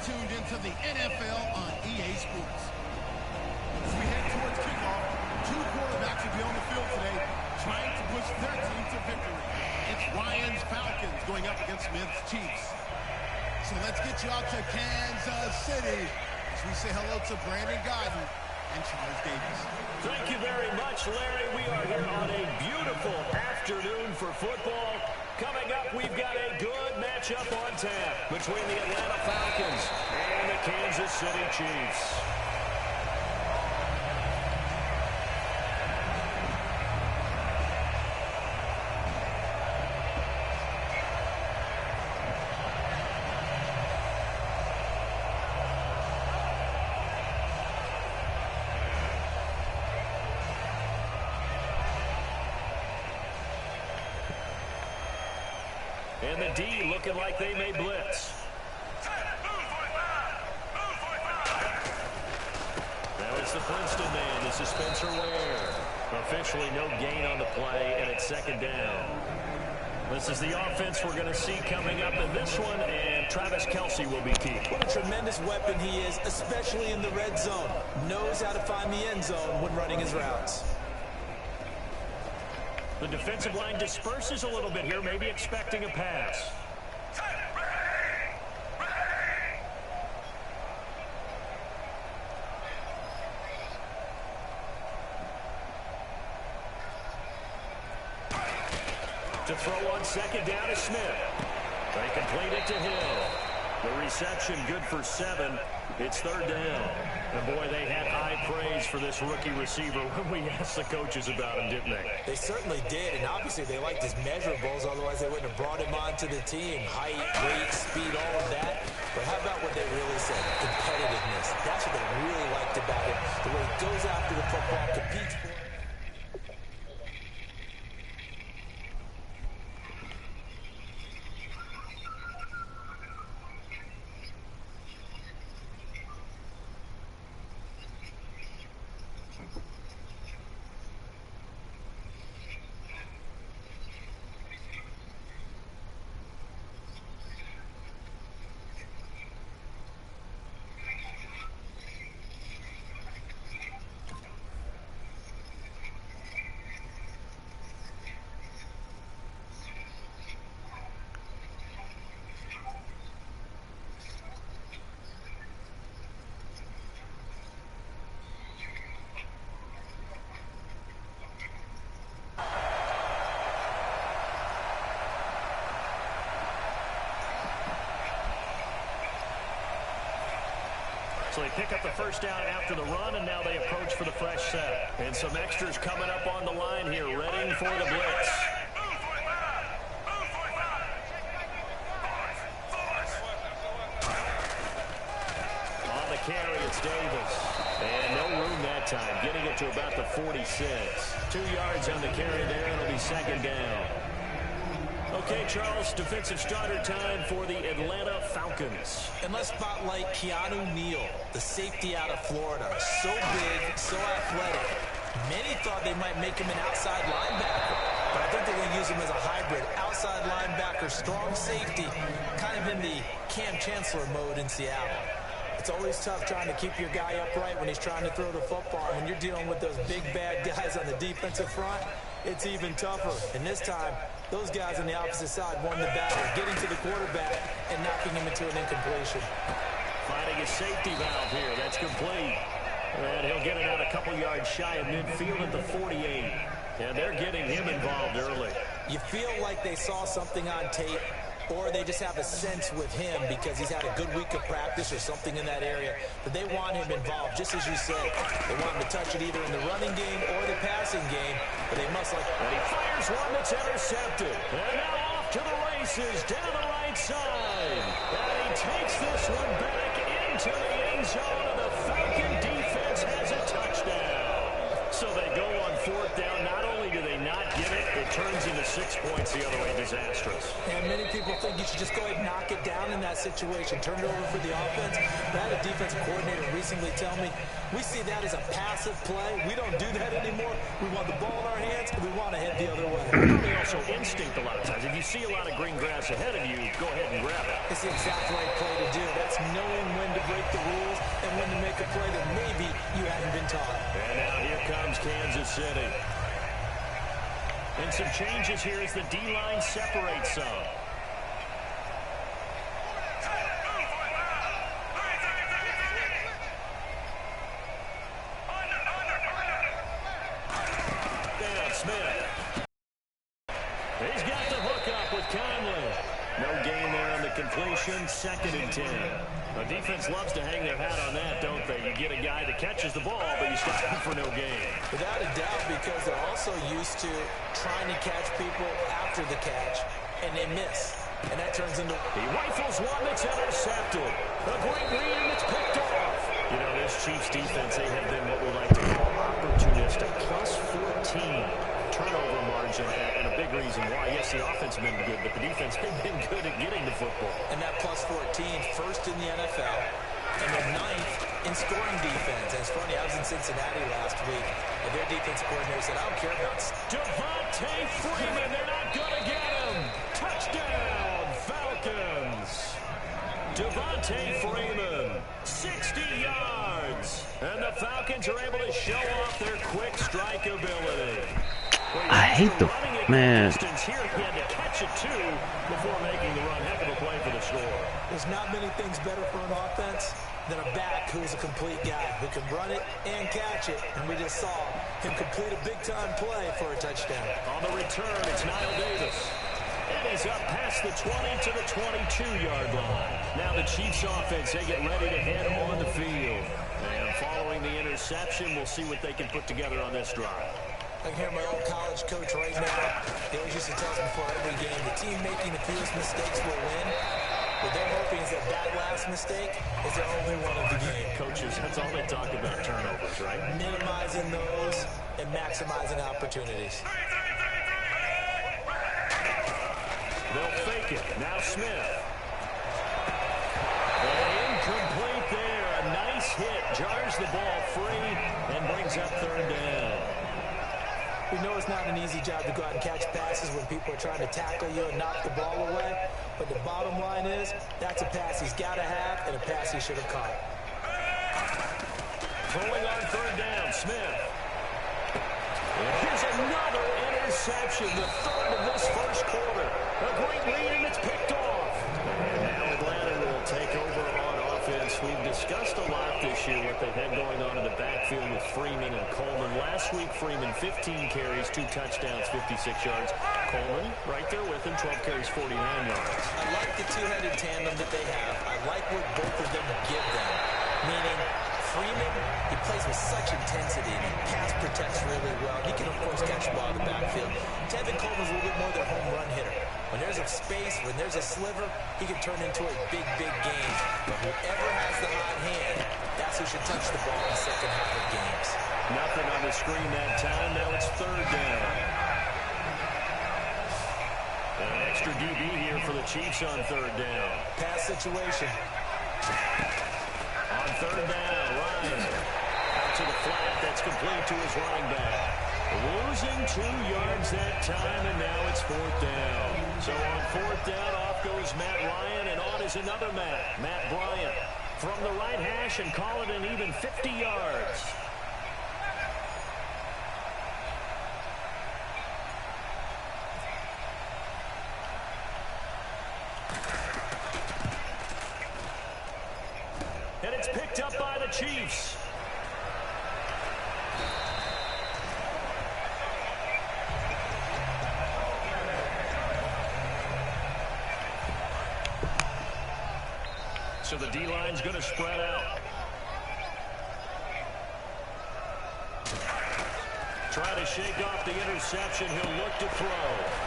tuned into the NFL on EA Sports. As we head towards kickoff, two quarterbacks will be on the field today trying to push their team to victory. It's Ryan's Falcons going up against Smith's Chiefs. So let's get you out to Kansas City as we say hello to Brandon Godden and Charles Davis. Thank you very much, Larry. We are here on a beautiful afternoon for football. Coming up, we've got a good matchup on tap between the Atlanta Falcons and the Kansas City Chiefs. And the D looking like they may blitz. Now it's the Princeton man. This is Spencer Ware. Officially no gain on the play, and it's second down. This is the offense we're going to see coming up in this one, and Travis Kelce will be key. What a tremendous weapon he is, especially in the red zone. Knows how to find the end zone when running his routes. The defensive line disperses a little bit here, maybe expecting a pass. To throw on second down is Smith. They complete it to Hill. The reception good for 7. It's third down. And boy, they had high praise for this rookie receiver when we asked the coaches about him, didn't they? They certainly did, and obviously they liked his measurables, otherwise they wouldn't have brought him onto the team. Height, weight, speed, all of that. But how about what they really said? Competitiveness. That's what they really liked about him. The way he goes after the football, competes for it. So they pick up the first down after the run, and now they approach for the fresh set. And some extras coming up on the line here, ready for the blitz. On the carry, it's Davis. And no room that time, getting it to about the 46. 2 yards on the carry there, and it'll be second down. Okay, Charles, defensive starter time for the Atlanta Falcons. And let's spotlight Keanu Neal, the safety out of Florida. So big, so athletic. Many thought they might make him an outside linebacker, but I think they're going to use him as a hybrid. Outside linebacker, strong safety, kind of in the Cam Chancellor mode in Seattle. It's always tough trying to keep your guy upright when he's trying to throw the football. When you're dealing with those big, bad guys on the defensive front, it's even tougher. And this time, those guys on the opposite side won the battle, getting to the quarterback and knocking him into an incompletion. Finding a safety valve here. That's complete. And he'll get it out a couple yards shy of midfield at the 48. And they're getting him involved early. You feel like they saw something on tape, or they just have a sense with him because he's had a good week of practice or something in that area, that they want him involved, just as you said. They want him to touch it either in the running game or the passing game, but they must like... And he fires one that's intercepted. And now off to the races down the right side. And he takes this one back into the end zone, and the Falcon defense has a touchdown. So they go on 4th down. Not only do they not get it, it turns into 6 points the other way. Disastrous. And many people think you should just go ahead and knock it down in that situation. Turn it over for the offense. But I had a defensive coordinator recently tell me, we see that as a passive play. We don't do that anymore. We want the ball in our hands, and we want to head the other way. Probably also instinct a lot of times. If you see a lot of green grass ahead of you, go ahead and grab it. It's the exact right play to do. That's knowing when to break the rules and when to make a play that maybe you haven't been taught. And now here comes Kansas City. And some changes here as the D-line separates some. Down Smith. He's got the hook up with Conley. No gain there on the completion. 2nd and 10. The defense loves to hang their hat on that, don't they? You get a guy that catches the ball, but you stop him for no gain. Without a doubt, because they're also used to trying to catch people after the catch, and they miss. And that turns into... He rifles one that's intercepted. A great read, and it's picked off. You know, this Chiefs defense, they have been what we like to call opportunistic. Plus 14 turnover margin, and a big reason why. Yes, the offense has been good, but the defense has been good at getting the football. And that plus 14, first in the NFL, and the 9th in scoring defense. And it's funny, I was in Cincinnati last week, and their defense coordinator said, I don't care about... Devontae Freeman, they're not going to get him. Touchdown, Falcons. Devontae Freeman, 60 yards. And the Falcons are able to show off their quick strike ability. I hate the man. Here he had to catch it too before making the run. Heck of a play for the score. There's not many things better for an offense than a back who's a complete guy who can run it and catch it. And we just saw him complete a big-time play for a touchdown. On the return, it's Niall Davis. And he's up past the 20 to the 22-yard line. Now the Chiefs offense, they get ready to head on the field. And following the interception, we'll see what they can put together on this drive. I can hear my old college coach right now. He always used to tell us before every game, the team making the fewest mistakes will win. What they're hoping is that last mistake is their only one of the game. Coaches, that's all they talk about, turnovers, right? Minimizing those and maximizing opportunities. They'll fake it. Now Smith. And incomplete there. A nice hit. Jars the ball free and brings up 3rd down. We know it's not an easy job to go out and catch passes when people are trying to tackle you and knock the ball away. But the bottom line is, that's a pass he's got to have and a pass he should have caught. Throwing on 3rd down, Smith. And here's another interception, the 3rd of this first quarter. A great lead, and it's picked off. And now Atlanta will take over on offense. We've discussed a lot this year what they've had going on in the backfield with Freeman and Coleman. Last week, Freeman, 15 carries, 2 touchdowns, 56 yards. Coleman, right there with him, 12 carries, 49 yards. I like the two-headed tandem that they have. I like what both of them give them. Meaning, Freeman, he plays with such intensity, and he pass protects really well. He can, of course, catch the ball in the backfield. Tevin Coleman's a little bit more their home run hitter. When there's a space, when there's a sliver, he can turn into a big, big game. But whoever has the hot hand, that's who should touch the ball in the second half of games. Nothing on the screen that time. Now it's 3rd down. An extra DB here for the Chiefs on 3rd down. Pass situation. On 3rd down, Ryan. Out to the flat. That's complete to his running back. Losing 2 yards that time, and now it's 4th down. So on 4th down, off goes Matt Ryan, and on is another Matt Bryant. From the right hash and call it an even 50 yards. And it's picked up by the Chiefs. So the D-line's going to spread out. Try to shake off the interception. He'll look to throw.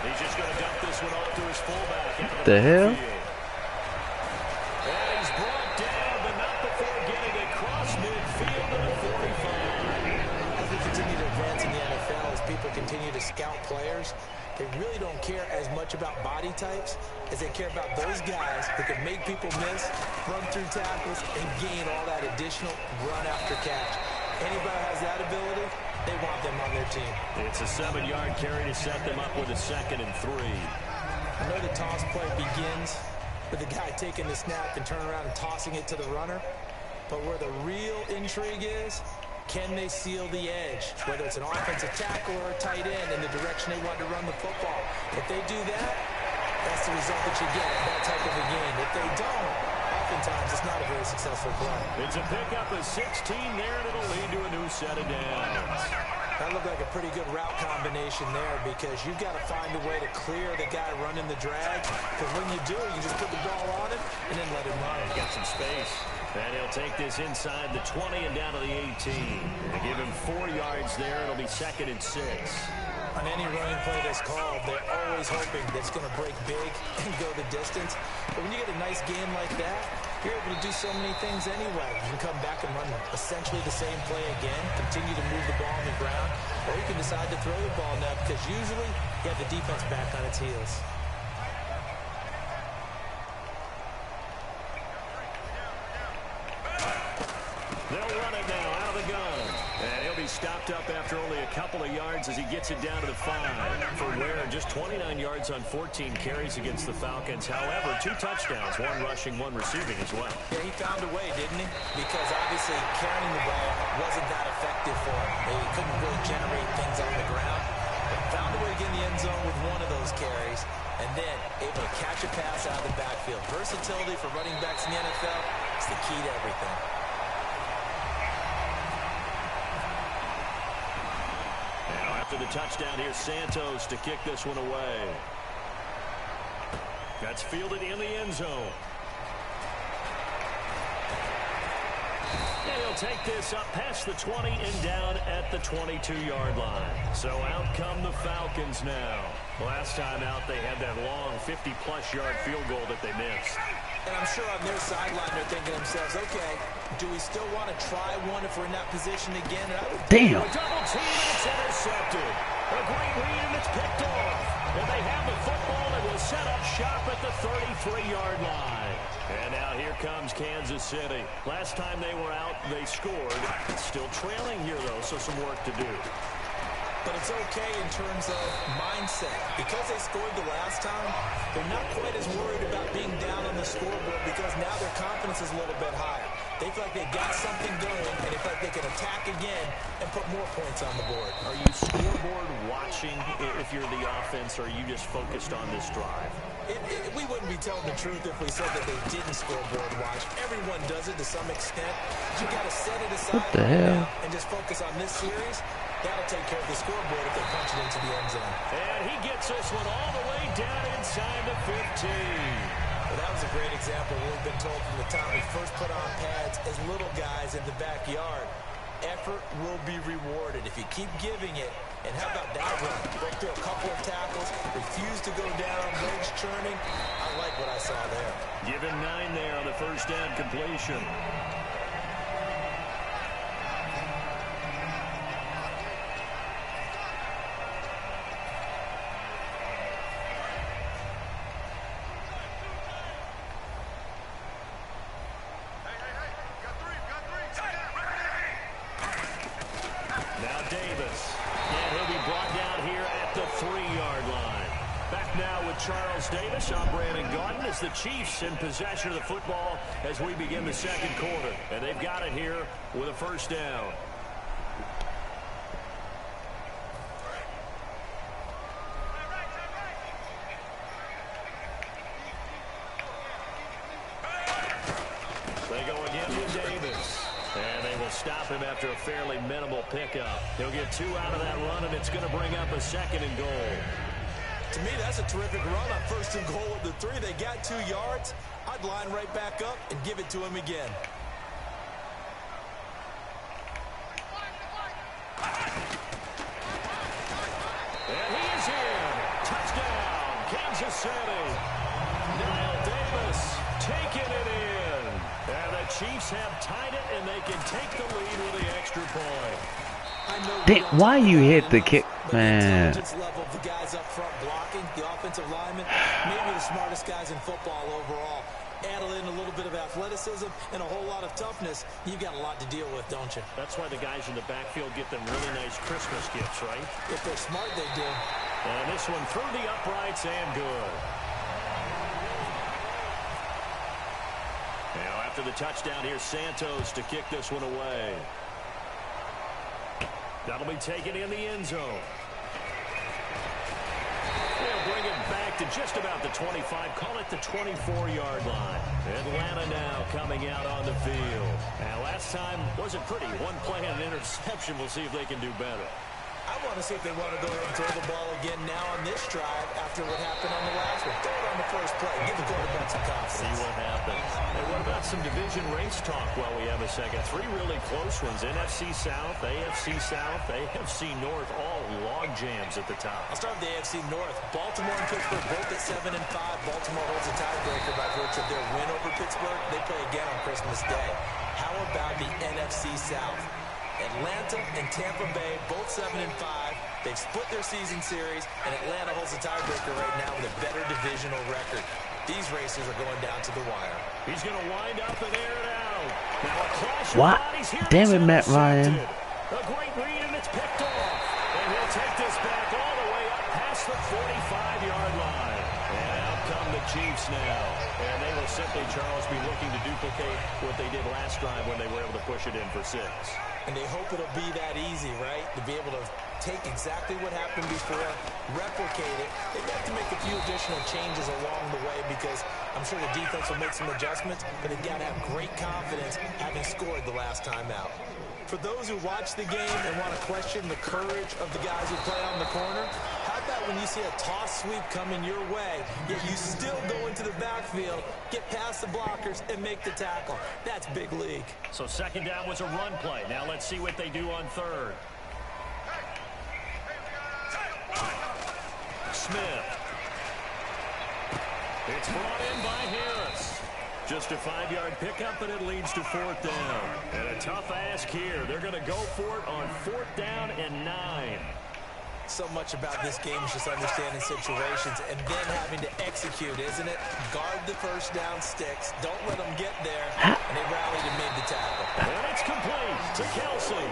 He's just going to dump this one off to his fullback. What the hell? And he's brought down, but not before getting across midfield to the 45. As we continue to advance scout players, they really don't care as much about body types as they care about those guys who can make people miss, run through tackles, and gain all that additional run after catch. Anybody who has that ability, they want them on their team. It's a 7-yard carry to set them up with a 2nd and 3. I know the toss play begins with the guy taking the snap and turning around and tossing it to the runner. But where the real intrigue is, can they seal the edge? Whether it's an offensive tackle or a tight end in the direction they want to run the football. If they do that, that's the result that you get in that type of a game. If they don't, oftentimes it's not a very successful play. It's a pickup of 16 there, and it'll lead to a new set of downs. That looked like a pretty good route combination there because you've got to find a way to clear the guy running the drag. Because when you do, you just put the ball on him and then let him run. He's got some space. And he'll take this inside the 20 and down to the 18. They give him 4 yards there. It'll be 2nd and 6. On any running play that's called, they're always hoping that it's going to break big and go the distance. But when you get a nice game like that, you're able to do so many things anyway. You can come back and run essentially the same play again, continue to move the ball on the ground, or you can decide to throw the ball now because usually you have the defense back on its heels. They'll run it now out of the gun. And he'll be stopped up after only a couple of yards as he gets it down to the 5. For Ware, just 29 yards on 14 carries against the Falcons. However, 2 touchdowns, 1 rushing, 1 receiving as well. Yeah, he found a way, didn't he? Because obviously carrying the ball wasn't that effective for him. He couldn't really generate things on the ground. But found a way to get in the end zone with 1 of those carries. And then able to catch a pass out of the backfield. Versatility for running backs in the NFL is the key to everything. After the touchdown, here's Santos to kick this one away. That's fielded in the end zone. And he'll take this up past the 20 and down at the 22-yard line. So out come the Falcons now. Last time out, they had that long 50-plus yard field goal that they missed. And I'm sure on their sideline, they're thinking to themselves, okay, do we still want to try one if we're in that position again? And I would Damn. A double team, and it's intercepted. A great read, and it's picked off. And they have the football, and will set up shop at the 33-yard line. And now here comes Kansas City. Last time they were out, they scored. Still trailing here, though, so some work to do. But it's okay in terms of mindset. Because they scored the last time, they're not quite as worried about being down on the scoreboard because now their confidence is a little bit higher. They feel like they've got something going, and they feel like they can attack again and put more points on the board. Are you scoreboard watching if you're the offense, or are you just focused on this drive? We wouldn't be telling the truth if we said that they didn't scoreboard watch. Everyone does it to some extent. You got to set it aside What the hell? and just focus on this series. That'll take care of the scoreboard if they punch it into the end zone. And he gets this one all the way down inside the 15. Well, that was a great example of what we've been told from the time we first put on pads as little guys in the backyard. Effort will be rewarded if you keep giving it. And how about that run? Break through a couple of tackles, refuse to go down, legs churning. I like what I saw there. Give him 9 there on the first down completion. The Chiefs in possession of the football as we begin the second quarter. And they've got it here with a first down. They go again with Davis. And they will stop him after a fairly minimal pickup. He'll get 2 out of that run, and it's going to bring up a 2nd and goal. To me, that's a terrific run on 1st and goal at the 3. They got 2 yards. I'd line right back up and give it to him again. And he is in. Touchdown, Kansas City. Niall Davis taking it in. And the Chiefs have tied it, and they can take the lead with the extra point. Why you hit the kick, man? Level of the guys up front blocking, the offensive linemen, maybe the smartest guys in football overall. Add in a little bit of athleticism and a whole lot of toughness, you've got a lot to deal with, don't you? That's why the guys in the backfield get them really nice Christmas gifts, right? If they're smart, they do. And this one through the uprights and good. Now after the touchdown, here's Santos to kick this one away. That'll be taken in the end zone. They'll bring it back to just about the 25. Call it the 24-yard line. Atlanta now coming out on the field. Now, last time wasn't pretty. One play and an interception. We'll see if they can do better. I want to see if they want to go ahead and throw the ball again now on this drive after what happened on the last one. Throw it on the first play. Give the quarterback some confidence. See what happens. And what about some division race talk while we have a second? Three really close ones. NFC South, AFC South, AFC North, all log jams at the top. I'll start with the AFC North. Baltimore and Pittsburgh both at 7-5. Baltimore holds a tiebreaker by virtue of their win over Pittsburgh. They play again on Christmas Day. How about the NFC South? Atlanta and Tampa Bay, both 7-5. They've split their season series, and Atlanta holds a tiebreaker right now with a better divisional record. These races are going down to the wire. He's going to wind up and air it out. Now a clash of What? bodies here. Damn it, Matt Ryan. A great read, and it's picked off. And he'll take this back all the way up past the 45-yard line. And out come the Chiefs now. And they will simply, Charles, be looking to duplicate what they did last drive when they were able to push it in for 6. And they hope it'll be that easy, right? To be able to take exactly what happened before, replicate it. They've got to make a few additional changes along the way because I'm sure the defense will make some adjustments, but they've got to have great confidence having scored the last time out. For those who watch the game and want to question the courage of the guys who play on the corner, how about when you see a toss sweep coming your way, yet you still go into the backfield, get past the blockers, and make the tackle? That's big league. So second down was a run play. Now let's see what they do on third. Smith. It's brought in by Harris. Just a 5-yard pickup, and it leads to 4th down. And a tough ask here. They're going to go for it on 4th down and 9. So much about this game is just understanding situations and then having to execute, isn't it? Guard the first down sticks. Don't let them get there. And they rallied and made the tackle. And it's complete to Kelsey.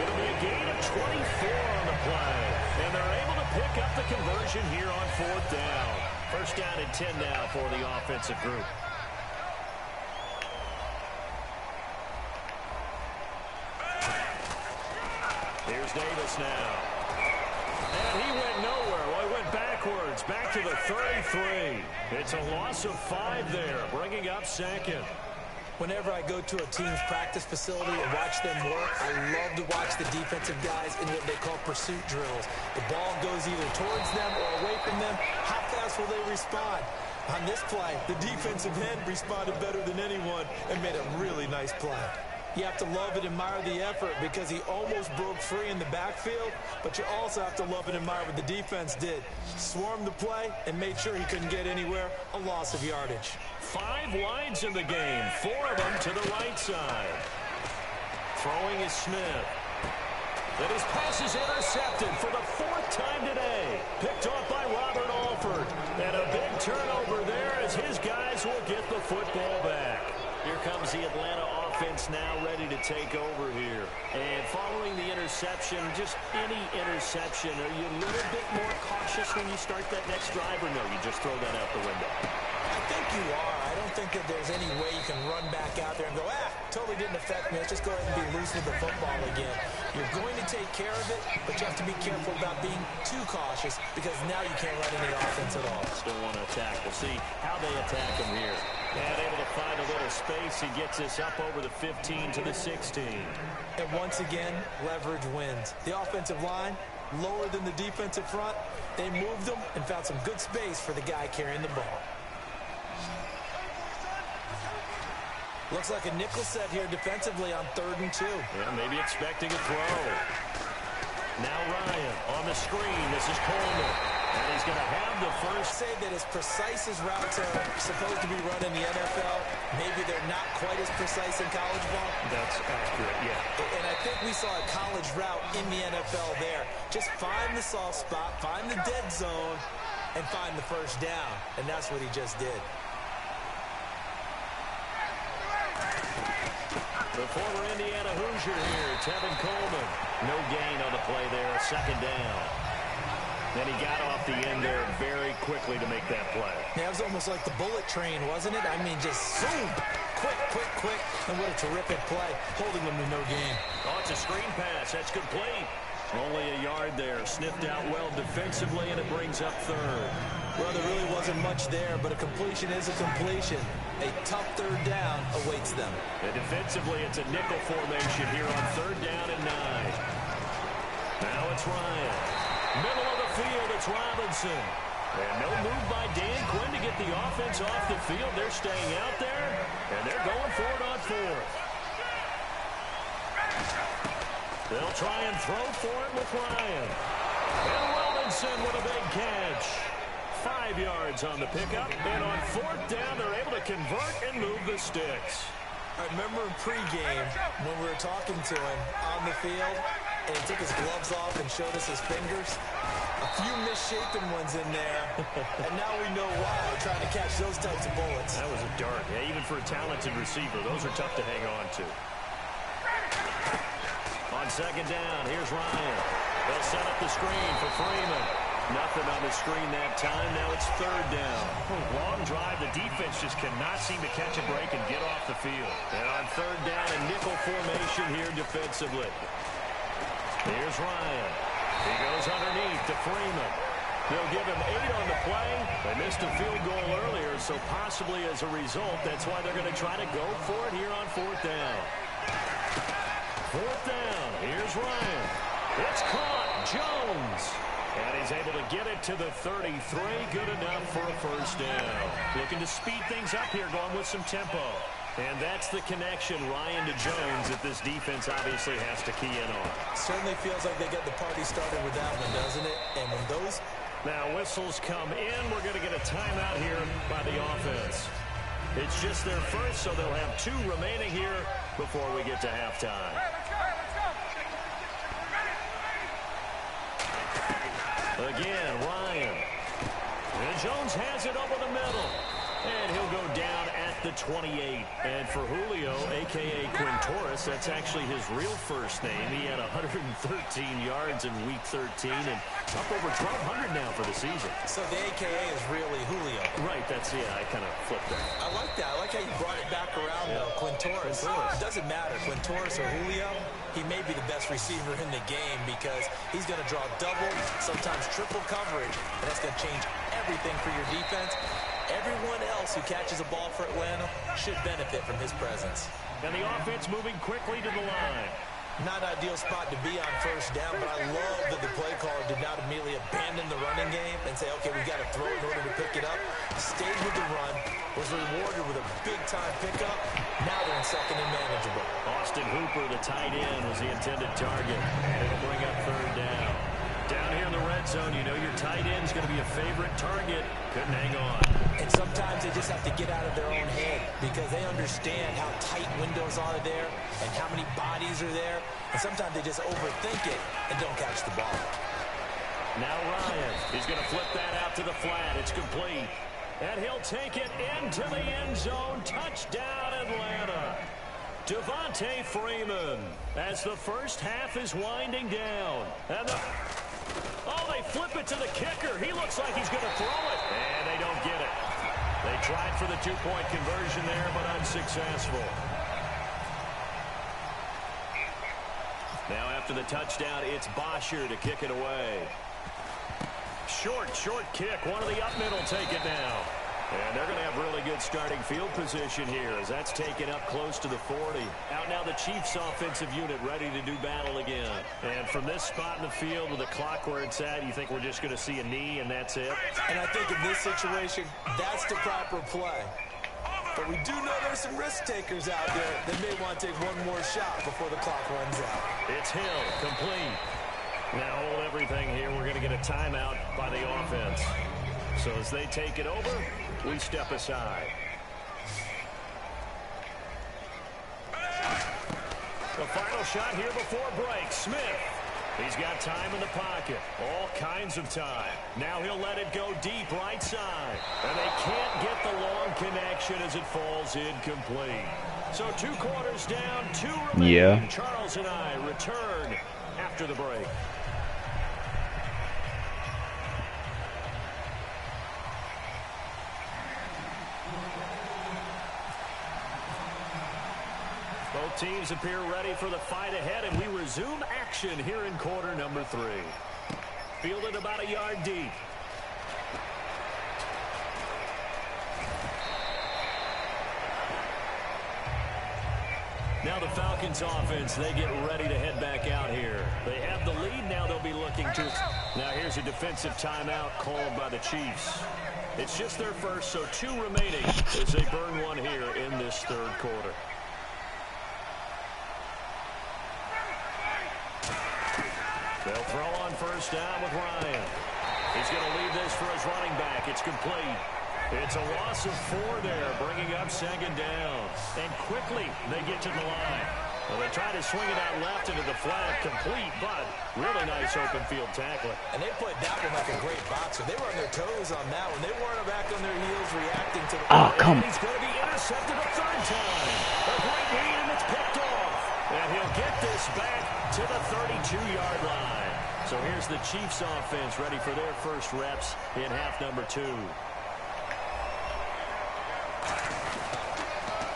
It'll be a gain of 24 on the play. And they're able to pick up the conversion here on 4th down. First down and 10 now for the offensive group. Here's Davis now. And he went nowhere. Well, he went backwards, back to the 33. It's a loss of 5 there, bringing up second. Whenever I go to a team's practice facility and watch them work, I love to watch the defensive guys in what they call pursuit drills. The ball goes either towards them or away from them. How fast will they respond? On this play, the defensive end responded better than anyone and made a really nice play. You have to love and admire the effort because he almost broke free in the backfield, but you also have to love and admire what the defense did. Swarmed the play and made sure he couldn't get anywhere, a loss of yardage. 5 wides in the game, 4 of them to the right side. Throwing is Smith. That his pass is intercepted for the 4th time today. Picked off by Robert Alford. And a big turnover there as his guys will get the football back. Here comes the Atlanta offense now ready to take over here. And following the interception, just any interception, are you a little bit more cautious when you start that next drive, or no, you just throw that out the window? I think you are. I don't think that there's any way you can run back out there and go, totally didn't affect me. Let's just go ahead and be loose with the football again. You're going to take care of it, but you have to be careful about being too cautious because now you can't run any offense at all. Still want to attack. We'll see how they attack him here. And able to find a little space. He gets this up over the 15 to the 16. And once again, leverage wins. The offensive line, lower than the defensive front. They moved them and found some good space for the guy carrying the ball. Looks like a nickel set here defensively on 3rd and 2. Yeah, maybe expecting a throw. Now Ryan on the screen. This is Coleman. And he's going to have the first. Say that as precise as routes are supposed to be run in the NFL, maybe they're not quite as precise in college ball. That's accurate, yeah. And I think we saw a college route in the NFL there. Just find the soft spot, find the dead zone, and find the first down. And that's what he just did. The former Indiana Hoosier here, Tevin Coleman. No gain on the play there, second down. Then he got off the end there very quickly to make that play. Yeah, it was almost like the bullet train, wasn't it? I mean, just zoom, quick, quick, quick. And what a terrific play, holding them to no gain. Oh, it's a screen pass. That's complete. Only a yard there. Sniffed out well defensively, and it brings up third. Well, there really wasn't much there, but a completion is a completion. A tough third down awaits them. And defensively, it's a nickel formation here on third down and 9. Now it's Ryan. Middle of the field, it's Robinson. And no move by Dan Quinn to get the offense off the field. They're staying out there, and they're going for it on fourth. They'll try and throw for it with Ryan. And Robinson with a big catch. 5 yards on the pickup, and on fourth down, they're able to convert and move the sticks. I remember in pregame when we were talking to him on the field, and he took his gloves off and showed us his fingers. A few misshapen ones in there, and now we know why. We're trying to catch those types of bullets. That was a dart. Yeah, even for a talented receiver, those are tough to hang on to. On second down, here's Ryan. They'll set up the screen for Freeman. Nothing on the screen that time. Now it's third down. Long drive. The defense just cannot seem to catch a break and get off the field. And on third down, a nickel formation here defensively. Here's Ryan. He goes underneath to Freeman. They'll give him 8 on the play. They missed a field goal earlier, so possibly as a result, that's why they're going to try to go for it here on fourth down. Fourth down. Here's Ryan. It's caught. Jones. And he's able to get it to the 33. Good enough for a first down. Looking to speed things up here, going with some tempo. And that's the connection, Ryan to Jones, that this defense obviously has to key in on. Certainly feels like they get the party started with that one, doesn't it? And when those... Now whistles come in. We're going to get a timeout here by the offense. It's just their first, so they'll have 2 remaining here before we get to halftime. Again, Ryan. And Jones has it over the middle. And he'll go down at the 28. And for Julio, a.k.a. Quintorris, that's actually his real first name. He had 113 yards in Week 13 and up over 1,200 now for the season. So the a.k.a. is really Julio. Right, that's, yeah, I kind of flipped that. I like that. I like how you brought it back around, though. Quintorris. It doesn't matter. Quintorris or Julio, he may be the best receiver in the game because he's going to draw double, sometimes triple coverage, and that's going to change everything for your defense. Everyone else who catches a ball for Atlanta should benefit from his presence. And the offense moving quickly to the line. Not ideal spot to be on first down, but I love that the play caller did not immediately abandon the running game and say, okay, we got to throw it in order to pick it up. Stayed with the run, was rewarded with a big-time pickup. Now they're in second and manageable. Austin Hooper, the tight end, was the intended target. And it'll bring up third down. Down here in the red zone, you know your tight end's going to be a favorite target. Couldn't hang on. And sometimes they just have to get out of their own head because they understand how tight windows are there and how many bodies are there. And sometimes they just overthink it and don't catch the ball. Now Ryan, he's going to flip that out to the flat. It's complete. And he'll take it into the end zone. Touchdown, Atlanta. Devontae Freeman as the first half is winding down. And oh, they flip it to the kicker. He looks like he's going to throw it. And they don't get it. They tried for the 2-point conversion there, but unsuccessful. Now after the touchdown, it's Bosher to kick it away. Short kick. One of the up middle take it now. And they're going to have really good starting field position here as that's taken up close to the 40. Out now the Chiefs offensive unit ready to do battle again. And from this spot in the field with the clock where it's at, you think we're just going to see a knee and that's it? And I think in this situation, that's the proper play. But we do know there's some risk takers out there that may want to take one more shot before the clock runs out. It's Hill, complete. Now hold everything here. We're going to get a timeout by the offense. So as they take it over, we step aside. The final shot here before break. Smith. He's got time in the pocket. All kinds of time. Now he'll let it go deep right side. And they can't get the long connection as it falls incomplete. So 2 quarters down, 2 remaining. Yeah. Charles and I return after the break. Both teams appear ready for the fight ahead, and we resume action here in quarter number 3. Fielded about a yard deep. Now the Falcons offense, they get ready to head back out here. They have the lead. Now they'll be looking to... Now here's a defensive timeout called by the Chiefs. It's just their first, so 2 remaining as they burn one here in this third quarter. They'll throw on first down with Ryan. He's going to leave this for his running back. It's complete. It's a loss of 4 there, bringing up second down. And quickly, they get to the line. Well, they try to swing it out left into the flat, complete, but really nice open field tackling. And they played that one like a great boxer. They were on their toes on that one. They weren't back on their heels reacting to the... Oh, come on. He's going to be intercepted a 3rd time. A great lead, and it's picked off. And he'll get this back to the 32-yard line. So here's the Chiefs offense ready for their first reps in half number 2.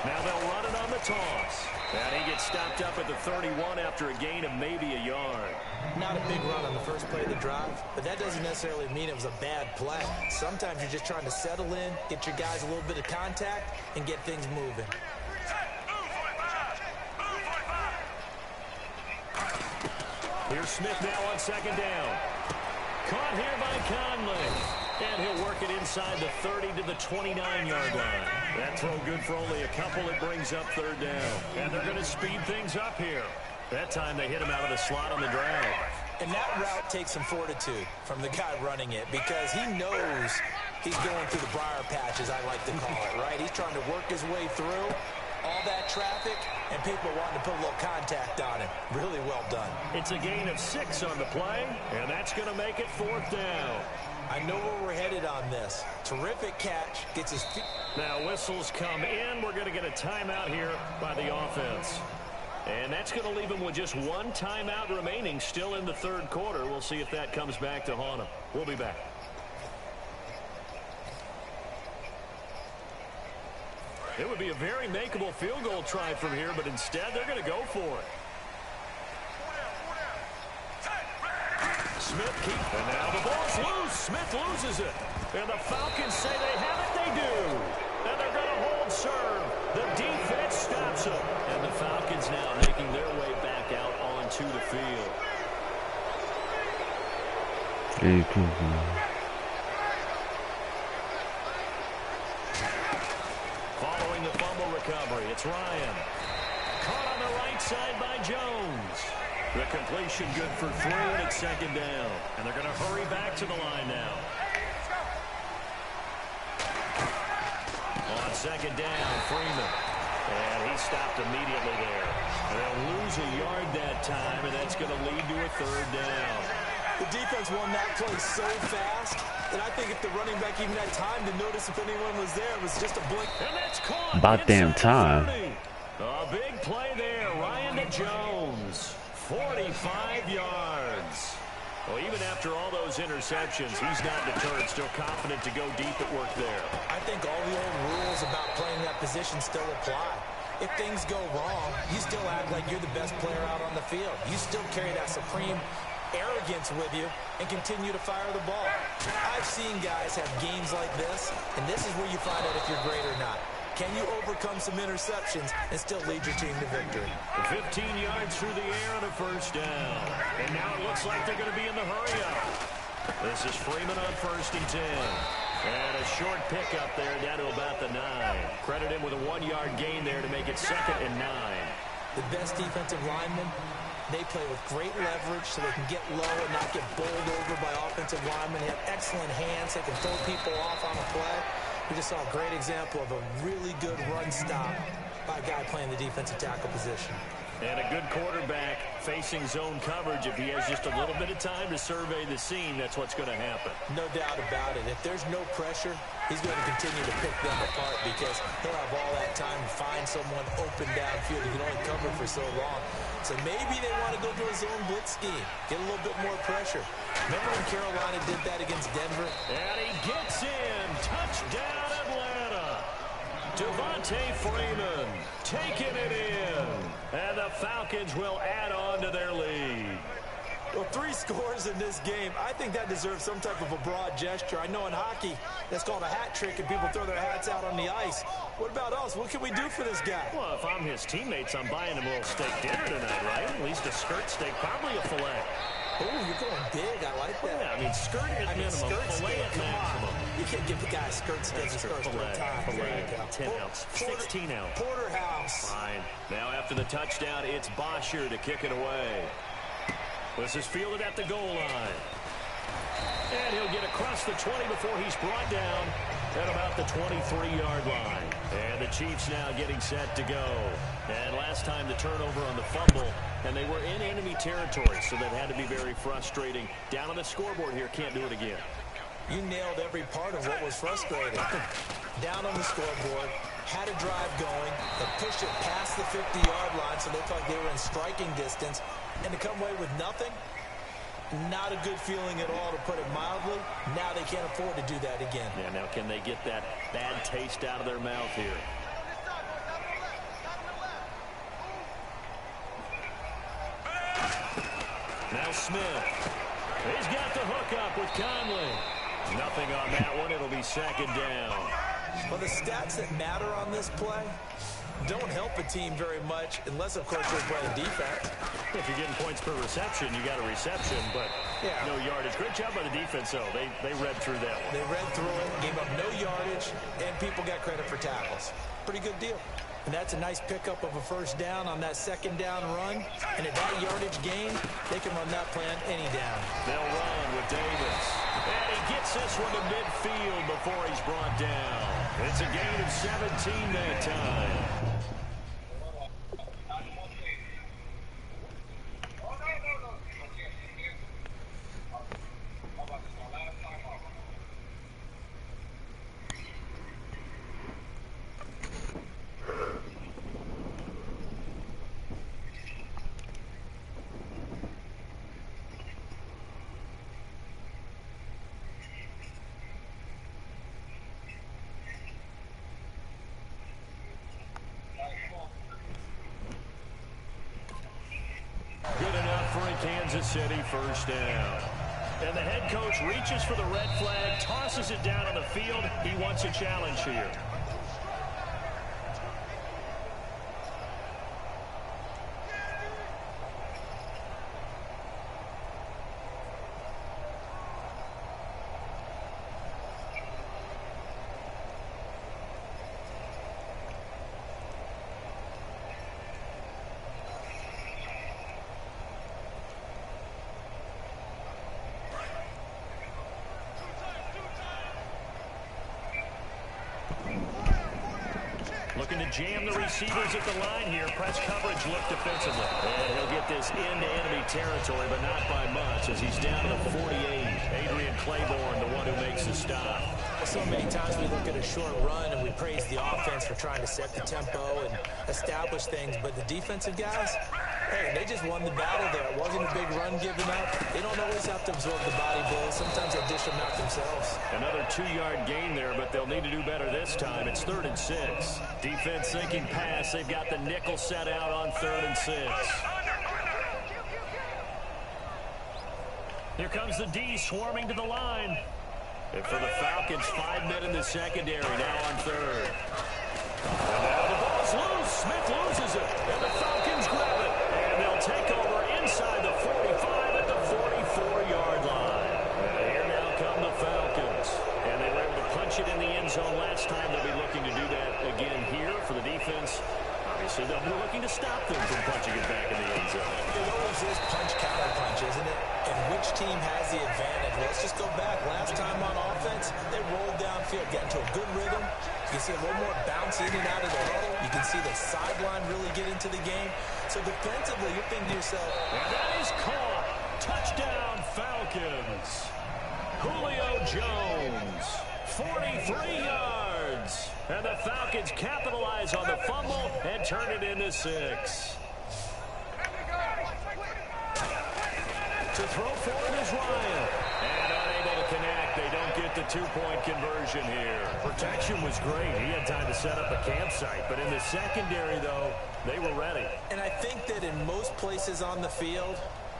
Now they'll run it on the toss. And he gets stopped up at the 31 after a gain of maybe a yard. Not a big run on the first play of the drive, but that doesn't necessarily mean it was a bad play. Sometimes you're just trying to settle in, get your guys a little bit of contact, and get things moving. Here's Smith now on second down. Caught here by Conley. And he'll work it inside the 30 to the 29-yard line. That throw good for only a couple. It brings up 3rd down. And they're going to speed things up here. That time they hit him out of the slot on the drag. And that route takes some fortitude from the guy running it because he knows he's going through the briar patch, as I like to call it, right? He's trying to work his way through all that traffic, and people wanting to put a little contact on him. Really well done. It's a gain of 6 on the play, and that's going to make it 4th down. I know where we're headed on this. Terrific catch. Gets his feet. Now whistles come in. We're going to get a timeout here by the offense. And that's going to leave him with just 1 timeout remaining still in the 3rd quarter. We'll see if that comes back to haunt him. We'll be back. It would be a very makeable field goal try from here, but instead they're going to go for it. Smith keeps, and now the ball's loose. Smith loses it. And the Falcons say they have it. They do. And they're going to hold serve. The defense stops it. And the Falcons now making their way back out onto the field. Following the fumble recovery, it's Ryan. Caught on the right side by Jones. The completion good for 3, and it's second down. And they're going to hurry back to the line now. On second down, Freeman. And he stopped immediately there. And they'll lose a yard that time, and that's going to lead to a 3rd down. The defense won that play so fast that I think if the running back even had time to notice if anyone was there, it was just a blink. And that's caught. About damn time. A big play there. Ryan to Jones. 45 yards. Well, even after all those interceptions, he's not deterred, still confident to go deep at work there. I think all the old rules about playing that position still apply. If things go wrong, you still act like you're the best player out on the field. You still carry that supreme arrogance with you and continue to fire the ball. I've seen guys have games like this, and this is where you find out if you're great or not. Can you overcome some interceptions and still lead your team to victory? 15 yards through the air and a 1st down. And now it looks like they're going to be in the hurry-up. This is Freeman on 1st and 10. And a short pickup there down to about the 9. Credit him with a 1-yard gain there to make it 2nd and 9. The best defensive lineman They play with great leverage so they can get low and not get bowled over by offensive linemen. They have excellent hands. They can throw people off on a play. We just saw a great example of a really good run stop by a guy playing the defensive tackle position. And a good quarterback facing zone coverage. If he has just a little bit of time to survey the scene, that's what's going to happen. No doubt about it. If there's no pressure, he's going to continue to pick them apart because he'll have all that time to find someone open downfield. He can only cover for so long. So maybe they want to go to a zone blitz scheme, get a little bit more pressure. Remember when Carolina did that against Denver? And he gets in. Touchdown, Atlanta. Devontae Freeman taking it in. And the Falcons will add on to their lead. Well, 3 scores in this game. I think that deserves some type of a broad gesture. I know in hockey, that's called a hat trick, and people throw their hats out on the ice. What about us? What can we do for this guy? Well, if I'm his teammates, I'm buying him a little steak dinner tonight, right? At least a skirt steak, probably a filet. Oh, you're going big. I like that. Yeah, I mean, skirt at minimum, filet at maximum. You can't give the guy a skirt steak and start Filet, time. 10 ounce, 16 ounce. Porterhouse. Fine. Now after the touchdown, it's Bosher to kick it away. This is fielded at the goal line. And he'll get across the 20 before he's brought down at about the 23-yard line. And the Chiefs now getting set to go. And last time the turnover on the fumble, and they were in enemy territory, so that had to be very frustrating. Down on the scoreboard here, can't do it again. You nailed every part of what was frustrating. Down on the scoreboard, had a drive going, they pushed it past the 50-yard line, so they looked like they were in striking distance, and to come away with nothing, not a good feeling at all, to put it mildly. Now they can't afford to do that again. Yeah, now can they get that bad taste out of their mouth here? Now Smith. He's got the hook up with Conley. Nothing on that one. It'll be second down. Well, the stats that matter on this play don't help a team very much unless, of course, you're playing defense. If you're getting points per reception, you got a reception, but no yardage. Great job by the defense, though. They read through that one. They read through it, gave up no yardage, and people got credit for tackles. Pretty good deal. And that's a nice pickup of a first down on that second down run. And at that yardage gain, they can run that plan any down. They'll run with Davis. And he gets this one to midfield before he's brought down. It's a gain of 17 that time. Good enough for a Kansas City first down. And the head coach reaches for the red flag, tosses it down on the field. He wants a challenge here. Looking to jam the receivers at the line here. Press coverage look defensively. And he'll get this into enemy territory, but not by much as he's down to the 48. Adrian Claiborne, the one who makes the stop. So many times we look at a short run and we praise the offense for trying to set the tempo and establish things, but the defensive guys, hey, they just won the battle there. It wasn't a big run given up. They don't always have to absorb the body blows. Sometimes they dish them out themselves. Another 2-yard gain there, but they'll need to do better this time. It's 3rd and 6. Defense thinking pass. They've got the nickel set out on 3rd and 6. Here comes the D swarming to the line. And for the Falcons, 5 men in the secondary, now on 3rd. And now the ball's loose. Smith loses it. And the Falcons grab it. And they'll take over inside the 45 at the 44-yard line. And here now come the Falcons. And they were able to punch it in the end zone last time. They'll be looking to do that again here for the defense. so they'll be looking to stop them from punching it back in the end zone. It always is punch-counter-punch, isn't it? And which team has the advantage? Let's just go back. Last time on offense, they rolled downfield, get into a good rhythm. You can see a little more bounce in and out of the huddle. You can see the sideline really get into the game. So defensively, you're thinking to yourself, and that is caught. Touchdown, Falcons. Julio Jones, 43 yards. And the Falcons capitalize on the fumble and turn it into 6. To throw forward is Ryan. And unable to connect. They don't get the 2-point conversion here. Protection was great. He had time to set up a campsite. But in the secondary, though, they were ready. And I think that in most places on the field,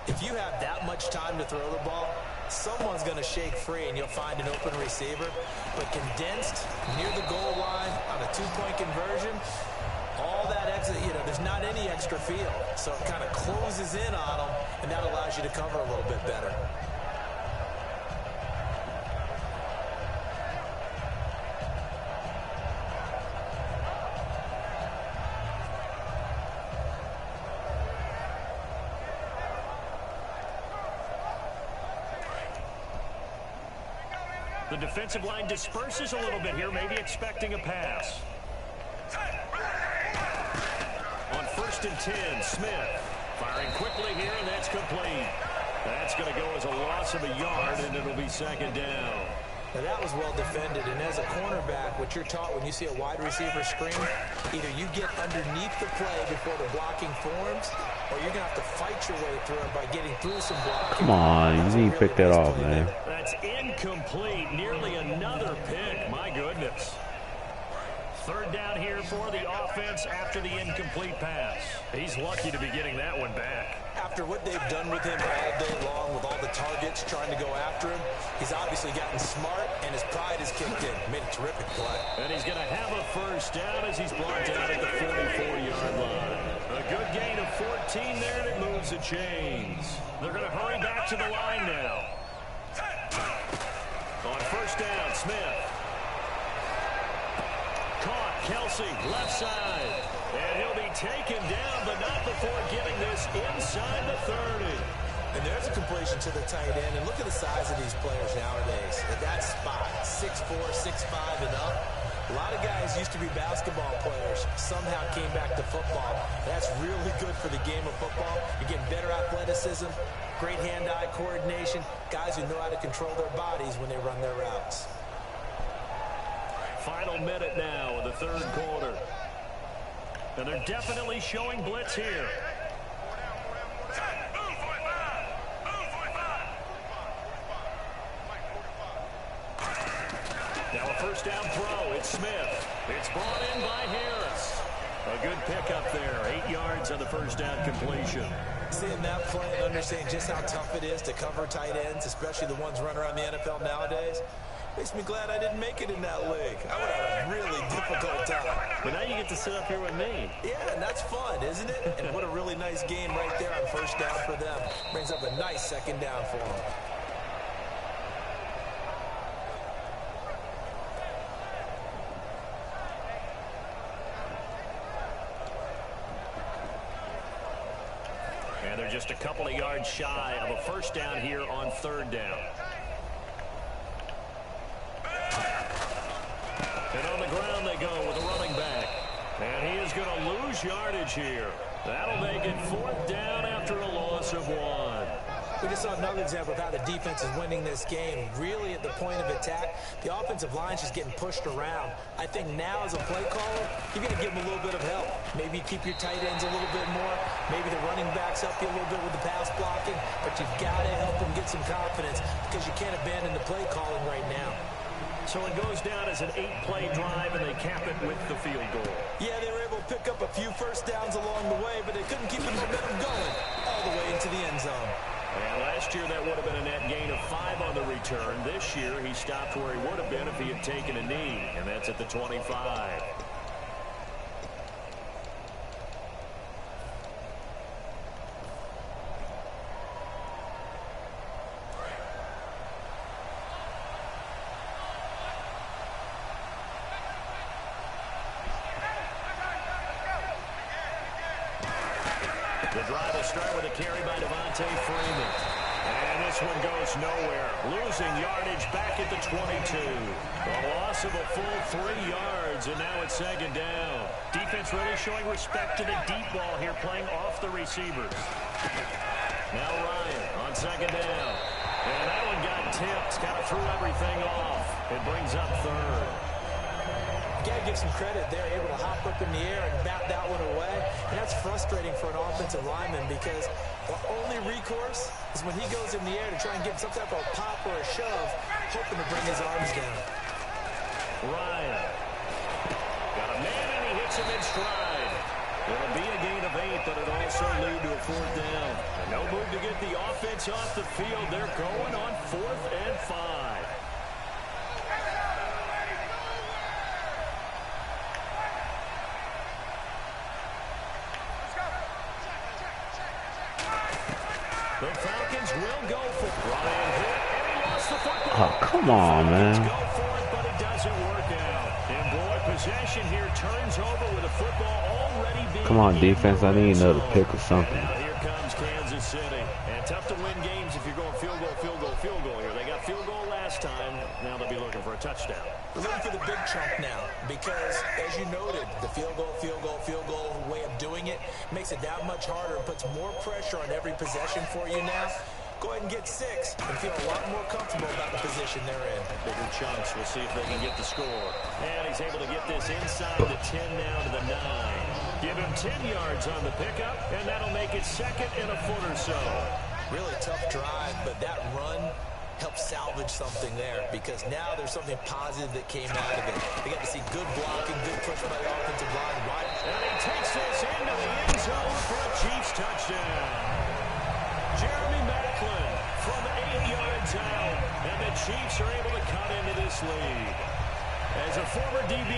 if you have that much time to throw the ball, someone's going to shake free and you'll find an open receiver. But condensed near the goal line on a 2-point conversion, all that exit, there's not any extra field. So it kind of closes in on them, and that allows you to cover a little bit better. The defensive line disperses a little bit here, maybe expecting a pass. On 1st and 10, Smith firing quickly here, and that's complete. That's going to go as a loss of a yard, and it'll be 2nd down. Now that was well defended, and as a cornerback, what you're taught when you see a wide receiver screen, either you get underneath the play before the blocking forms, or you're going to have to fight your way through it by getting through some blocking. Come on, you need to pick that off, man. That's incomplete. Nearly another pick. My goodness. 3rd down here for the offense after the incomplete pass. He's lucky to be getting that one back. After what they've done with him all day long with all the targets trying to go after him, he's obviously gotten smart, and his pride has kicked in. Made a terrific play. And he's going to have a 1st down as he's brought down at the 44-yard line. A good gain of 14 there, and it moves the chains. They're going to hurry back to the line now. On 1st down, Smith. Caught, Kelsey, left side. And he'll be taken down, but not before getting this inside the 30. And there's a completion to the tight end. And look at the size of these players nowadays. At that spot, 6'4", 6'5", and up. A lot of guys used to be basketball players, somehow came back to football. That's really good for the game of football. You're getting better athleticism, great hand-eye coordination, guys who know how to control their bodies when they run their routes. Final minute now of the 3rd quarter. And they're definitely showing blitz here. Now a 1st down throw. It's Smith. It's brought in by Harris. A good pickup there. 8 yards on the 1st down completion. Seeing that play and understanding just how tough it is to cover tight ends, especially the ones running around the NFL nowadays, makes me glad I didn't make it in that league. I would have a really difficult time. But now you get to sit up here with me. Yeah, and that's fun, isn't it? And what a really nice game right there on 1st down for them. Brings up a nice 2nd down for them. And they're just a couple of yards shy of a 1st down here on 3rd down. And on the ground they go with a running back. And he is going to lose yardage here. That'll make it 4th down after a loss of 1. We just saw another example of how the defense is winning this game. Really at the point of attack, the offensive line's just getting pushed around. I think now as a play caller, you're going to give them a little bit of help. Maybe keep your tight ends a little bit more. Maybe the running backs help you a little bit with the pass blocking. But you've got to help them get some confidence because you can't abandon the play calling right now. So it goes down as an 8-play drive, and they cap it with the field goal. Yeah, they were able to pick up a few 1st downs along the way, but they couldn't keep the momentum going all the way into the end zone. And last year, that would have been a net gain of 5 on the return. This year, he stopped where he would have been if he had taken a knee, and that's at the 25. The drive will start with a carry by Devontae Freeman. And this one goes nowhere. Losing yardage back at the 22. A loss of a full 3 yards, and now it's second down. Defense really showing respect to the deep ball here, playing off the receivers. Now Ryan on second down. And that one got tipped, kind of threw everything off. It brings up third. You got to give some credit. They're able to hop up in the air and bat that one away. And that's frustrating for an offensive lineman because the only recourse is when he goes in the air to try and get some type of pop or a shove, hoping to bring his arms down. Ryan. Got a man and he hits him in stride. It'll be a gain of 8, but it'll also lead to a 4th down. And no move to get the offense off the field. They're going on 4th and 5. The Falcons will go for Ryan hit, and he lost the football. Oh, come on, man. Go for it, but it doesn't work out. And boy, possession here turns over with a football already being. Come on, defense. I need another pick or something. Now here comes Kansas City. And tough to win games if you're going field goal, field goal, field goal here. They got field goal last time. Now they'll be looking for a touchdown. We're looking for the big chunk now because, as you noted, the field goal way of doing it makes it that much harder and puts more pressure on every possession for you now. Go ahead and get 6 and feel a lot more comfortable about the position they're in. Bigger chunks. We'll see if they can get the score. And he's able to get this inside the 10 now to the 9. Give him 10 yards on the pickup, and that'll make it 2nd and a foot or so. Really tough drive, but that run helped salvage something there because now there's something positive that came out of it. They got to see good blocking, good push by the offensive line. Right. And he takes this into the end zone for a Chiefs touchdown. Jeremy Maclin from 8 yards out, and the Chiefs are able to cut into this lead. As a former DB,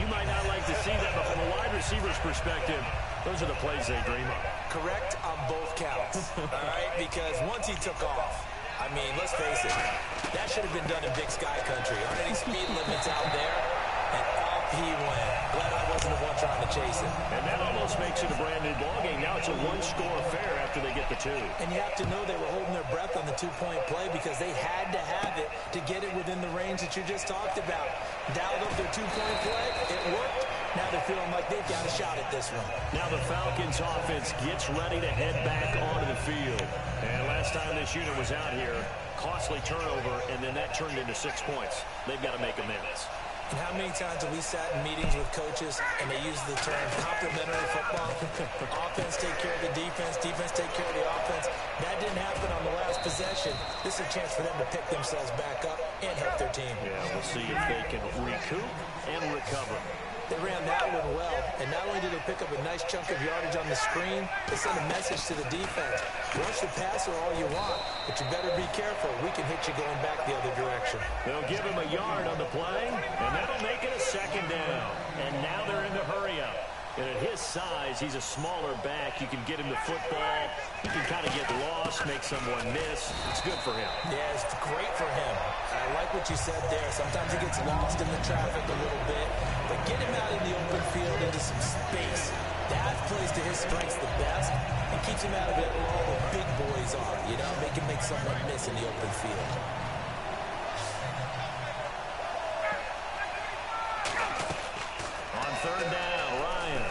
you might not like to see that, but from a wide receiver's perspective, those are the plays they dream of. Correct on both counts, all right? Because once he took off, I mean, let's face it, that should have been done in Big Sky Country. Aren't any speed limits out there? And off he went. Glad I wasn't the one trying to chase him. And that almost makes it a brand new ballgame. Now it's a one-score affair after they get the 2. And you have to know they were holding their breath on the 2-point play because they had to have it to get it within the range that you just talked about. Dialed up their 2-point play. It worked. Now they're feeling like they've got a shot at this one. Now the Falcons offense gets ready to head back onto the field. And last time this unit was out here, costly turnover, and then that turned into 6 points. They've got to make amends. And how many times have we sat in meetings with coaches and they use the term complementary football? Offense take care of the defense, defense take care of the offense. That didn't happen on the last possession. This is a chance for them to pick themselves back up and help their team. Yeah, we'll see if they can recoup and recover. They ran that one well, and not only did they pick up a nice chunk of yardage on the screen, they sent a message to the defense. Rush the passer all you want, but you better be careful. We can hit you going back the other direction. They'll give him a yard on the play, and that'll make it a 2nd down. And now they're in the hurry up. And at his size, he's a smaller back. You can get him the football. He can kind of get lost, make someone miss. It's good for him. Yeah, it's great for him. I like what you said there. Sometimes he gets lost in the traffic a little bit. But get him out in the open field into some space. That plays to his strengths the best and keeps him out of it where all the big boys are. You know, make someone miss in the open field. On 3rd down, Ryan.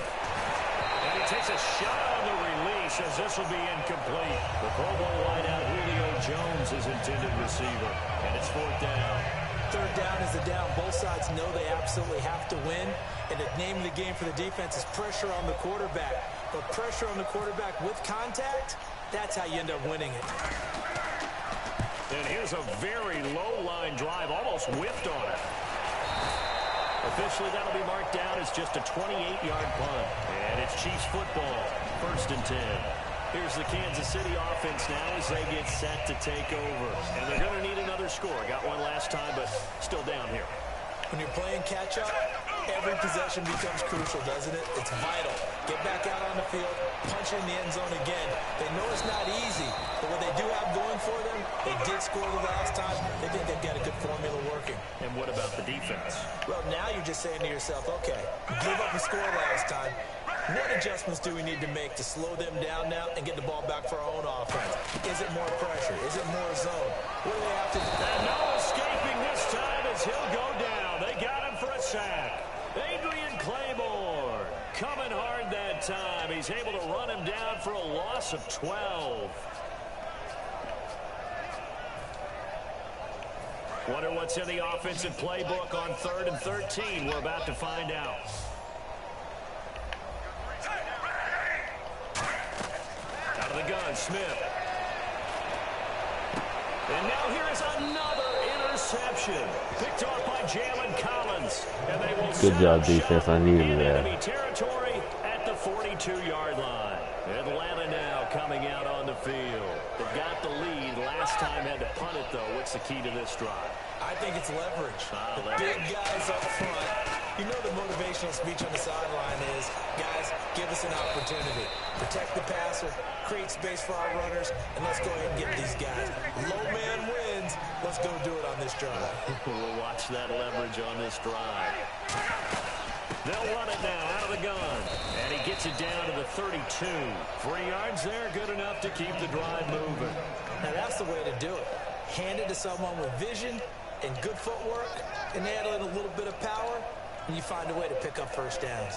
And he takes a shot on the release as this will be incomplete. The Pro Bowl wideout Julio Jones is intended receiver. And it's 4th down. 3rd down is the down. Both sides know they absolutely have to win. And the name of the game for the defense is pressure on the quarterback. But pressure on the quarterback with contact, that's how you end up winning it. And here's a very low-line drive, almost whipped on it. Officially, that'll be marked down as just a 28-yard punt. And it's Chiefs football, 1st and 10. Here's the Kansas City offense now as they get set to take over. And they're going to need another score. Got one last time, but still down here. When you're playing catch-up, every possession becomes crucial, doesn't it? It's vital. Get back out on the field, punch in the end zone again. They know it's not easy, but what they do have going for them, they did score the last time. They think they've got a good formula working. And what about the defense? Well, now you're just saying to yourself, okay, give up a score last time. What adjustments do we need to make to slow them down now and get the ball back for our own offense? Is it more pressure? Is it more zone? What do they have to do? And no escaping this time as he'll go down. They got him for a sack. Adrian Claymore coming hard that time. He's able to run him down for a loss of 12. Wonder what's in the offensive playbook on 3rd and 13. We're about to find out. Out of the gun, Smith. And now here is another interception. Picked off by Jalen Collins. And they will Good job, defense. I needed that. enemy territory at the 42-yard line. Atlanta now coming out on the field. They got the lead. Last time had to punt it, though. What's the key to this drive? I think it's leverage. The Leverage. big guys up front. You know the motivational speech on the sideline is, guys, give us an opportunity. Protect the passer, create space for our runners, and let's go ahead and get these guys. Low man wins. Let's go do it on this drive. We'll watch that leverage on this drive. They'll run it now out of the gun. And he gets it down to the 32. 3 yards there, good enough to keep the drive moving. Now that's the way to do it. Hand it to someone with vision and good footwork, and add in a little bit of power, and you find a way to pick up first downs.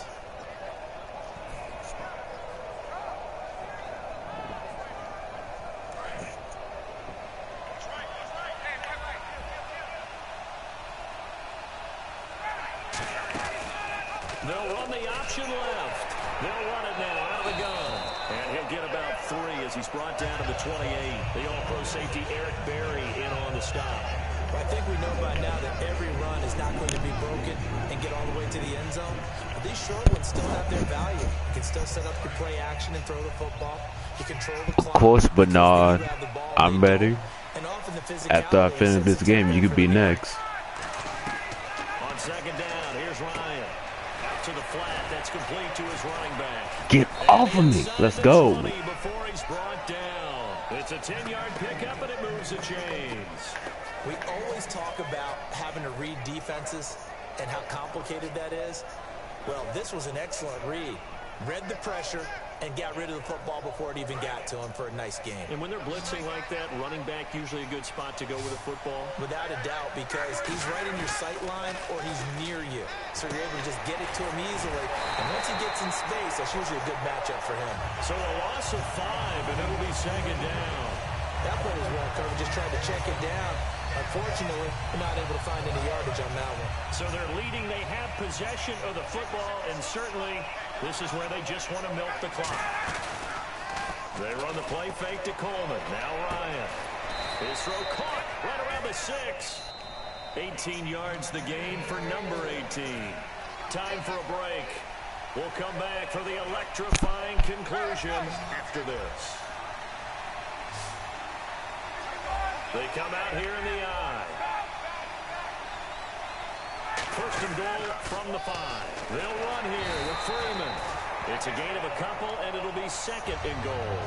They'll run the option left. They'll run it now out of the gun. And he'll get about 3 as he's brought down to the 28. The all-pro safety Eric Berry in on the stop. I think we know by now that every run is not going to be broken and get all the way to the end zone. But these short ones still have their value. You can still set up your play action and throw the football. You control the clock. Of course, Bernard, I'm ready. And often the After I finish this game, you could be next. On 2nd down, here's Ryan. Out to the flat. That's complete to his running back. Get off of me. Let's go. Before he's brought down. It's a 10-yard pickup, and it moves the chains. We always talk about having to read defenses and how complicated that is. Well, this was an excellent read. Read the pressure and got rid of the football before it even got to him for a nice game. And when they're blitzing like that, running back usually a good spot to go with a football? Without a doubt, because he's right in your sight line or he's near you. So you're able to just get it to him easily. And once he gets in space, that's usually a good matchup for him. So a loss of 5, and it'll be 2nd down. That play was well covered, just tried to check it down. Unfortunately, we're not able to find any yardage on that one. So they're leading. They have possession of the football, and certainly this is where they just want to milk the clock. They run the play fake to Coleman. Now Ryan. His throw caught right around the 6. 18 yards the gain for number 18. Time for a break. We'll come back for the electrifying conclusion after this. They come out here in the I. 1st and goal from the 5. They'll run here with Freeman. It's a gain of a couple, and it'll be 2nd and goal.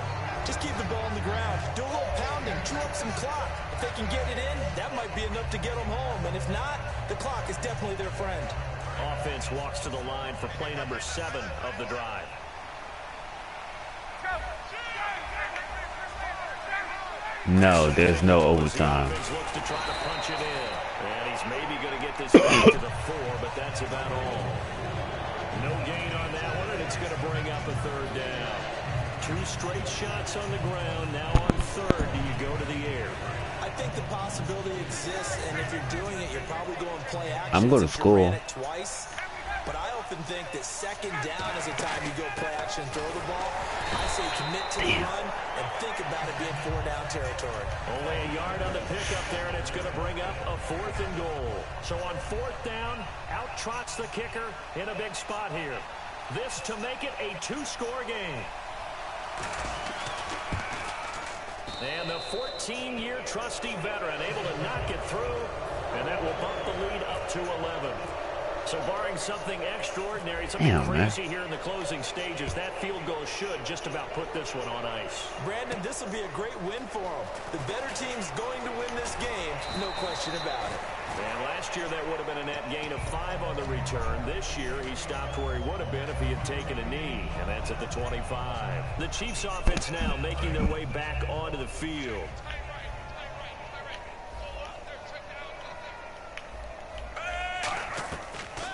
Just keep the ball on the ground. Do a little pounding. Chew up some clock. If they can get it in, that might be enough to get them home. And if not, the clock is definitely their friend. Offense walks to the line for play number 7 of the drive. No, there's no overtime. Looks to try to punch it in. And he's maybe going to get this back to the 4, but that's about all. No gain on that one, and it's going to bring up a 3rd down. 2 straight shots on the ground. Now on 3rd, do you go to the air? I think the possibility exists, and if you're doing it, you're probably going play action. I'm going to score. Twice. But I often think that 2nd down is a time you go play action, throw the ball. I say commit to the run and think about it being 4-down territory. Only a yard on the pickup there, and it's going to bring up a 4th and goal. So on 4th down, out trots the kicker in a big spot here. This to make it a 2-score game. And the 14-year trusty veteran able to knock it through, and that will bump the lead up to 11. So barring something extraordinary, something crazy here in the closing stages, that field goal should just about put this one on ice. Brandon, this will be a great win for them. The better team's going to win this game, no question about it. And last year that would have been a net gain of 5 on the return. This year he stopped where he would have been if he had taken a knee, and that's at the 25. The Chiefs offense now making their way back onto the field.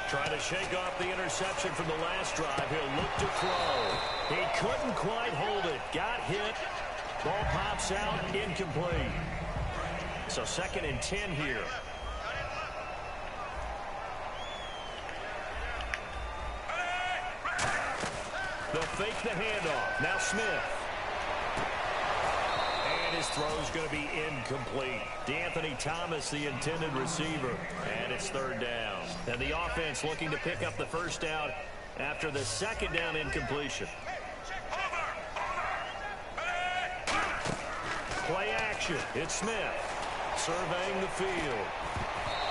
Trying to shake off the interception from the last drive. He'll look to throw. He couldn't quite hold it. Got hit. Ball pops out. Incomplete. So 2nd and 10 here. They'll fake the handoff. Now Smith. And his throw's going to be incomplete. DeAnthony Thomas, the intended receiver. And it's 3rd down. And the offense looking to pick up the 1st down after the 2nd down incompletion. Play action. It's Smith surveying the field.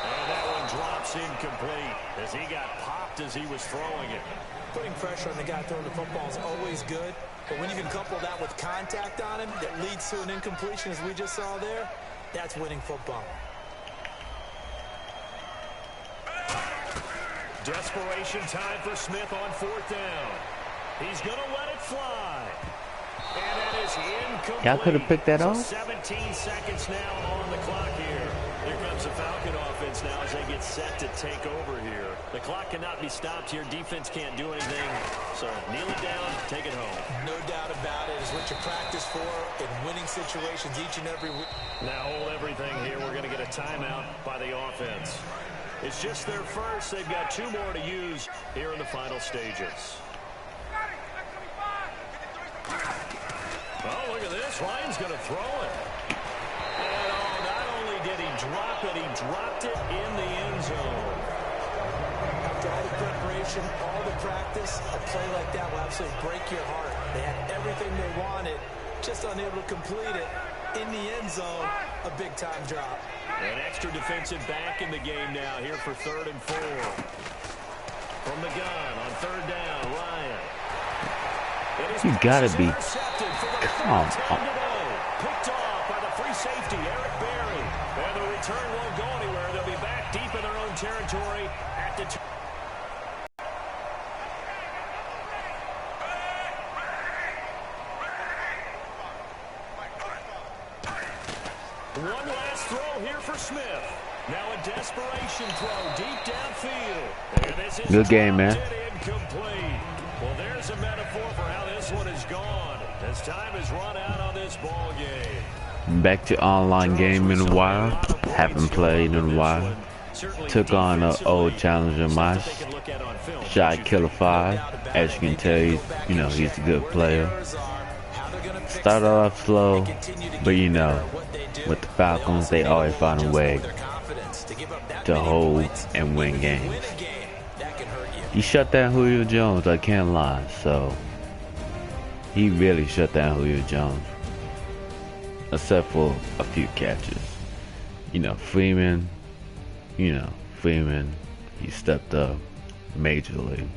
And that one drops incomplete as he got popped as he was throwing it. Putting pressure on the guy throwing the football is always good, but when you can couple that with contact on him that leads to an incompletion, as we just saw there, that's winning football. Desperation time for Smith on 4th down. He's going to let it fly. And that is incomplete. Y'all could have picked that So off. 17 seconds now on the clock here. Here comes the Falcon offense now as they get set to take over here. The clock cannot be stopped here. Defense can't do anything. So kneel it down, take it home. No doubt about it. It's what you practice for in winning situations each and every week. Now hold everything here. We're going to get a timeout by the offense. It's just their first. They've got 2 more to use here in the final stages. Oh, look at this. Ryan's going to throw it. And not only did he drop it, he dropped it in the end zone. After all the preparation, all the practice, a play like that will absolutely break your heart. They had everything they wanted, just unable to complete it. In the end zone, a big-time drop. An extra defensive back in the game now here for 3rd and 4. From the gun on 3rd down, Ryan. You gotta be. Come on. Picked off by the free safety, Eric Berry. And the return won't go anywhere. They'll be back deep in their own territory at the 2. One last throw here for Smith. Now a desperation throw deep downfield. And this is Good game, man. Incomplete. Well, there's a metaphor for how this one is gone. As time has run out on this ball game. Back to online game in a while. Haven't played in a while. Took on an old challenger of mine, shykilla5. As you can tell, he's a good player. Started off slow, but with the Falcons, they always find a way to hold and win games. He shut down Julio Jones, I can't lie. So he really shut down Julio Jones, except for a few catches. Freeman, he stepped up majorly.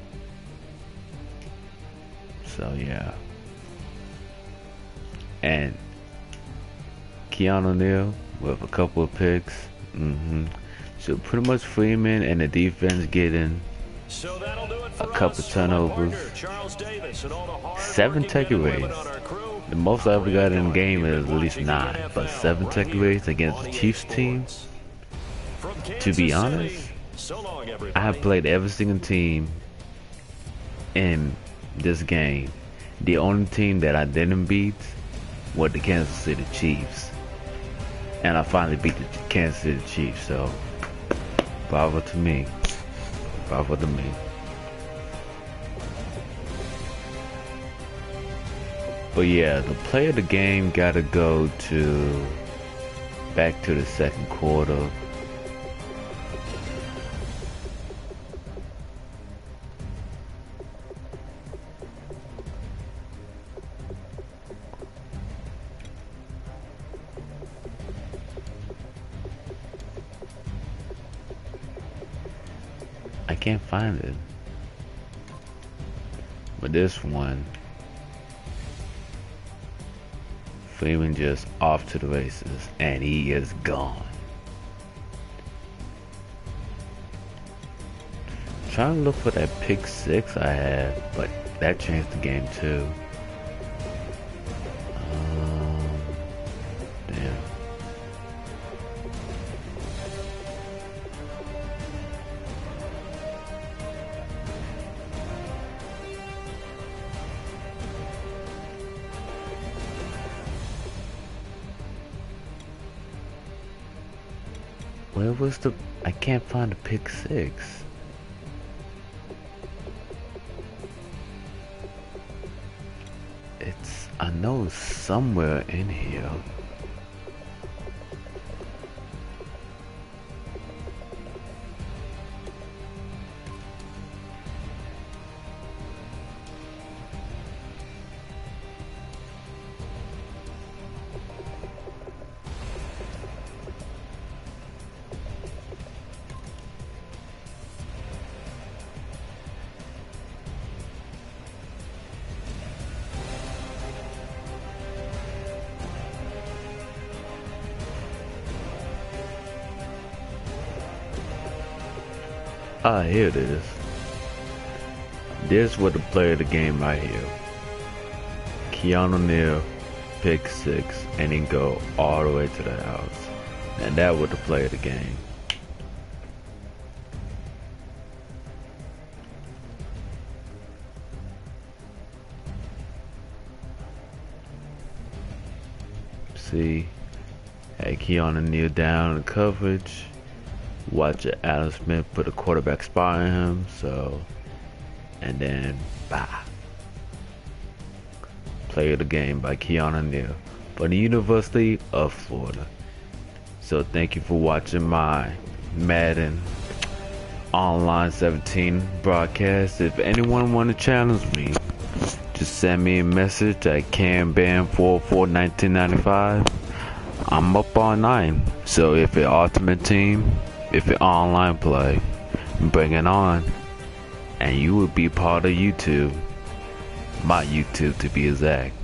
So yeah. And Keanu Neal with a couple of picks. So pretty much Freeman and the defense getting a couple turnovers. 7 takeaways. The most I ever got in the game is at least 9. But 7 takeaways against the Chiefs team. To be honest, I have played every single team in this game. The only team that I didn't beat was the Kansas City Chiefs. And I finally beat the Kansas City Chiefs, so bravo to me. Bravo to me. But yeah, the play of the game gotta go to back to the 2nd quarter. I can't find it. But this one, Freeman just off to the races, and he is gone. trying to look for that pick 6 I had, but that changed the game too. Damn. Where was the... I can't find the pick 6. It's... I know it's somewhere in here. Ah, here it is. This was the player of the game right here. Keanu Neal, pick 6, and then go all the way to the house. And that was the player of the game. See, had Keanu Neal down in coverage. Watch Adam Smith put a quarterback spy on him, so, and then, bah. Player of the game by Keanu Neal for the University of Florida. So thank you for watching my Madden Online 17 broadcast. If anyone want to challenge me, just send me a message at CamBam4041995. I'm up all 9. So if it's Ultimate Team, if it's online play, bring it on. And you will be part of YouTube. My YouTube to be exact.